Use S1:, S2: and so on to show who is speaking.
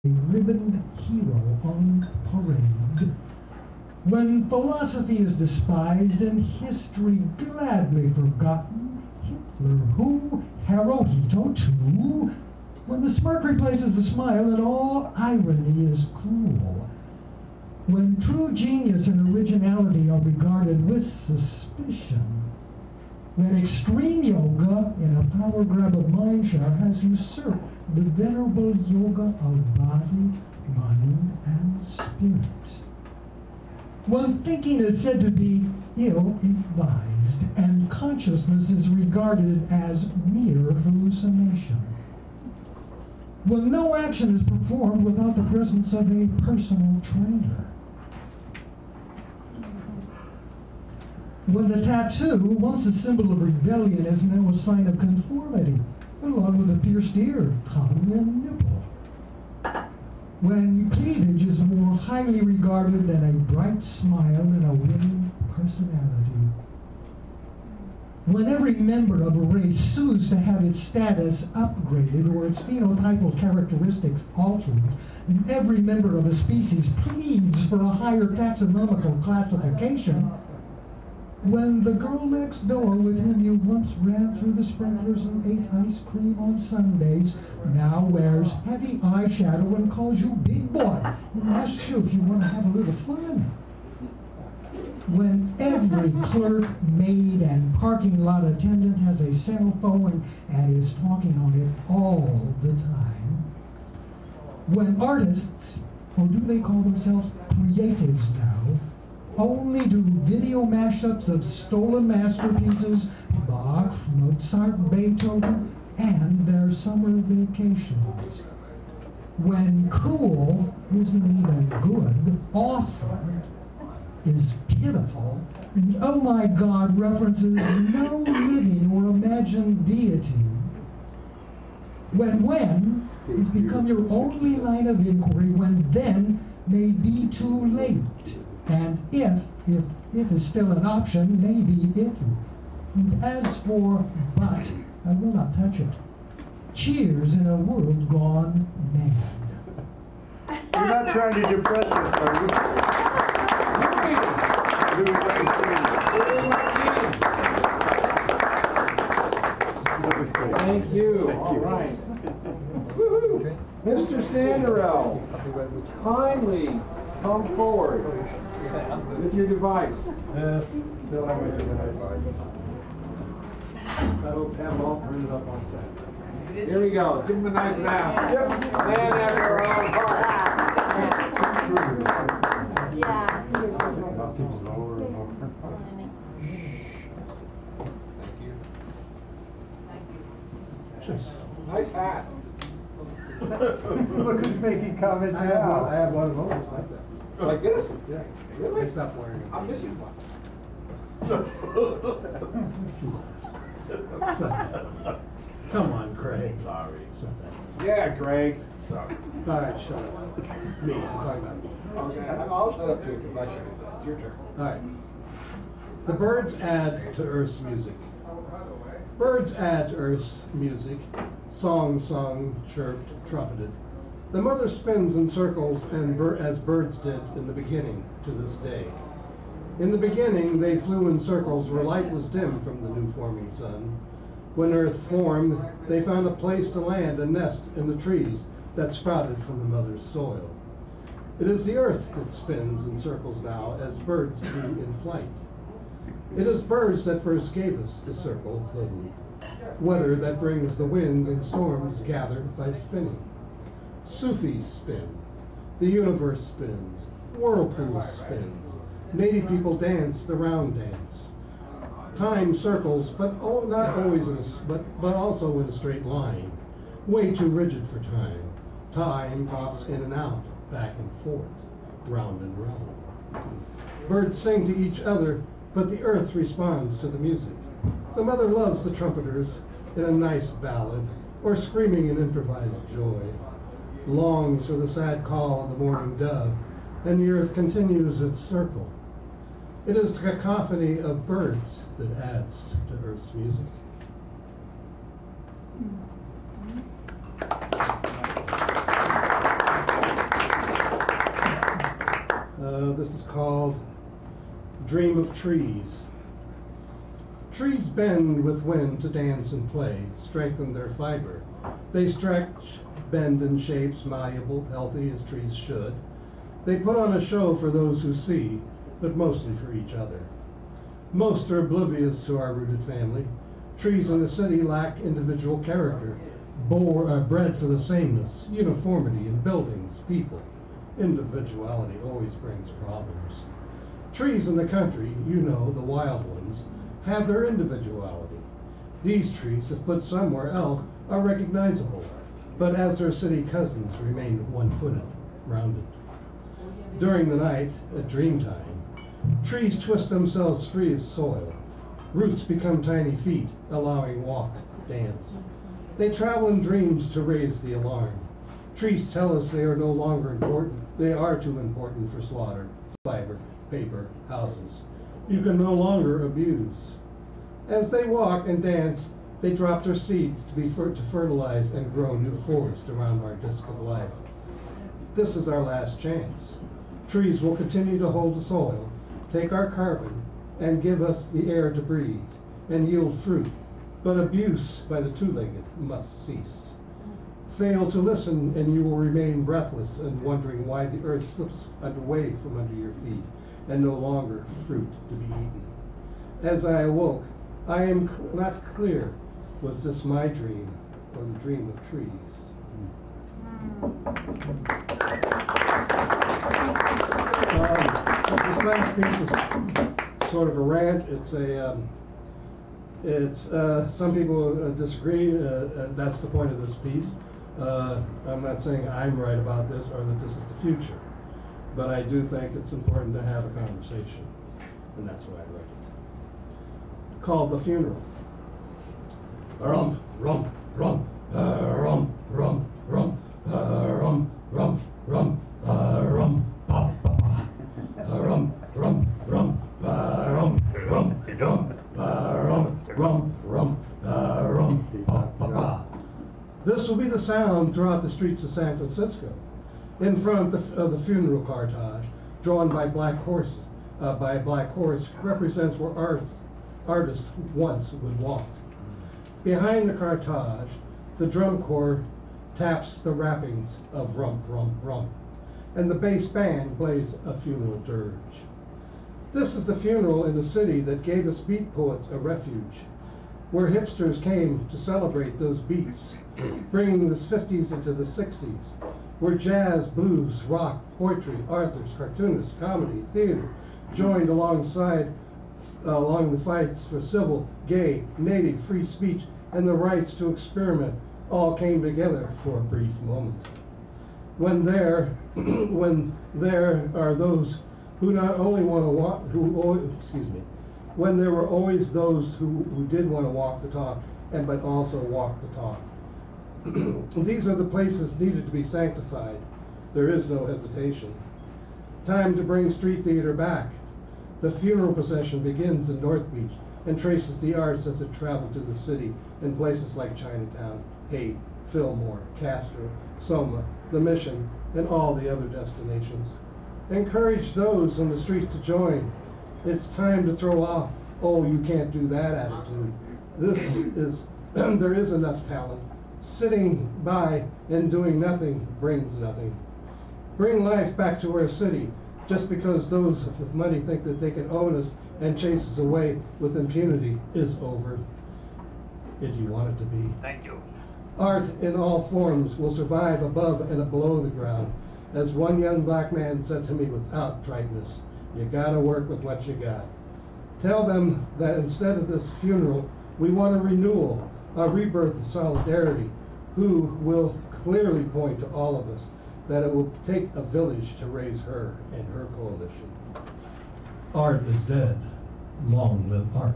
S1: a ribboned hero on parade. When philosophy is despised and history gladly forgotten, Hitler who, Hirohito too, when the smirk replaces the smile and all irony is cruel, when true genius and originality are regarded with suspicion, when extreme yoga in a power grab of mindshare has usurped the venerable yoga of body, mind, and spirit. When thinking is said to be ill-advised and consciousness is regarded as mere hallucination. When no action is performed without the presence of a personal trainer. When the tattoo, once a symbol of rebellion, is now a sign of conformity, along with a pierced ear, tongue, and nipple. When cleavage is more highly regarded than a bright smile and a winning personality. When every member of a race sues to have its status upgraded or its phenotypal characteristics altered, and every member of a species pleads for a higher taxonomical classification, when the girl next door with whom you once ran through the sprinklers and ate ice cream on Sundays now wears heavy eyeshadow and calls you big boy and asks you if you want to have a little fun. When every clerk, maid, and parking lot attendant has a cell phone and is talking on it all the time. When artists, or do they call themselves creatives now, only do video mashups of stolen masterpieces, Bach, Mozart, Beethoven, and their summer vacations. When cool isn't even good, awesome is pitiful, and oh my God references no living or imagined deity. When has become your only line of inquiry, when then may be too late. And if is still an option, may be iffy. And as for but, I will not touch it. Cheers in a world gone mad.
S2: You're not trying to depress us, are you?
S3: Thank you. All right. Woo-hoo. Mr. Sanderell, kindly come forward with your device.
S2: I hope have all printed up on set.
S3: Here we go. Give him a nice laugh. Yep. Man after our own heart.
S4: Yeah.
S3: Nice hat.
S2: Look who's making comments now. I have one of those like that.
S3: Like this?
S2: Yeah.
S3: Really?
S2: I stopped wearing it.
S3: I'm missing one.
S2: Come on, Craig.
S5: Sorry.
S3: Yeah, Greg.
S5: Sorry.
S2: All right, shut up. Me. I'm talking about me.
S3: Okay, I'll shut up too, because I should. It's your turn.
S2: All right. The birds add to Earth's music. Birds add to Earth's music. Song sung, chirped, trumpeted. The mother spins in circles and as birds did in the beginning to this day. In the beginning, they flew in circles where light was dim from the new forming sun. When Earth formed, they found a place to land and nest in the trees that sprouted from the mother's soil. It is the Earth that spins in circles now as birds do in flight. It is birds that first gave us the circle hidden. Weather that brings the winds and storms gathered by spinning. Sufis spin, the universe spins, whirlpools spins, native people dance the round dance. Time circles, but not always but also in a straight line, way too rigid for time. Time pops in and out, back and forth, round and round. Birds sing to each other, but the earth responds to the music. The mother loves the trumpeters in a nice ballad, or screaming in improvised joy. Longs for the sad call of the morning dove, and the earth continues its circle. It is the cacophony of birds that adds to Earth's music. Dream of trees. Trees bend with wind to dance and play, strengthen their fiber. They stretch, bend in shapes malleable, healthy as trees should. They put on a show for those who see, but mostly for each other. Most are oblivious to our rooted family. Trees in the city lack individual character, bred for the sameness, uniformity in buildings, people. Individuality always brings problems. Trees in the country, you know, the wild ones, have their individuality. These trees, if put somewhere else, are recognizable, but as their city cousins remain one-footed, rounded. During the night, at dream time, trees twist themselves free of soil. Roots become tiny feet, allowing walk, dance. They travel in dreams to raise the alarm. Trees tell us they are no longer important. They are too important for slaughter, fiber, paper, houses. You can no longer abuse. As they walk and dance, they drop their seeds to fertilize and grow new forest around our disk of life. This is our last chance. Trees will continue to hold the soil, take our carbon, and give us the air to breathe, and yield fruit. But abuse by the two-legged must cease. Fail to listen, and you will remain breathless and wondering why the earth slips away from under your feet, and no longer fruit to be eaten. As I awoke, I am not clear, was this my dream or the dream of trees? This last piece is sort of a rant. Some people disagree. That's the point of this piece. I'm not saying I'm right about this or that this is the future, but I do think it's important to have a conversation, and that's why I wrote it. Called The Funeral. Rum, rum, rum, rum, rum, rum, rum, rum, rum, rum, pa, pa, pa. Rum, rum, rum, rum, rum, rum, rum, rum, rum, pa, pa, pa. This will be the sound throughout the streets of San Francisco, in front of the funeral cortege, drawn by black horses. By a black horse represents where artists once would walk. Behind the cortege, the drum corps taps the wrappings of rum, rum, rum, and the bass band plays a funeral dirge. This is the funeral in the city that gave us beat poets a refuge, where hipsters came to celebrate those beats, bringing the 50s into the 60s, where jazz, blues, rock, poetry, authors, cartoonists, comedy, theater joined along the fights for civil, gay, native, free speech, and the rights to experiment all came together for a brief moment. When there are those who not only want to walk, when there were always those who did want to walk the talk, but also walk the talk. These are the places needed to be sanctified. There is no hesitation. Time to bring street theater back. The funeral procession begins in North Beach and traces the arts as it traveled through the city in places like Chinatown, Haight, Fillmore, Castro, Soma, the Mission, and all the other destinations. Encourage those on the street to join. It's time to throw off, oh, you can't do that attitude. There is enough talent. Sitting by and doing nothing brings nothing. Bring life back to our city. Just because those with money think that they can own us and chase us away with impunity is over, if you want it to be.
S4: Thank you.
S2: Art in all forms will survive above and below the ground. As one young black man said to me without triteness, you gotta work with what you got. Tell them that instead of this funeral, we want a renewal, a rebirth of solidarity, who will clearly point to all of us that it will take a village to raise her and her coalition. Art is dead. Long live art.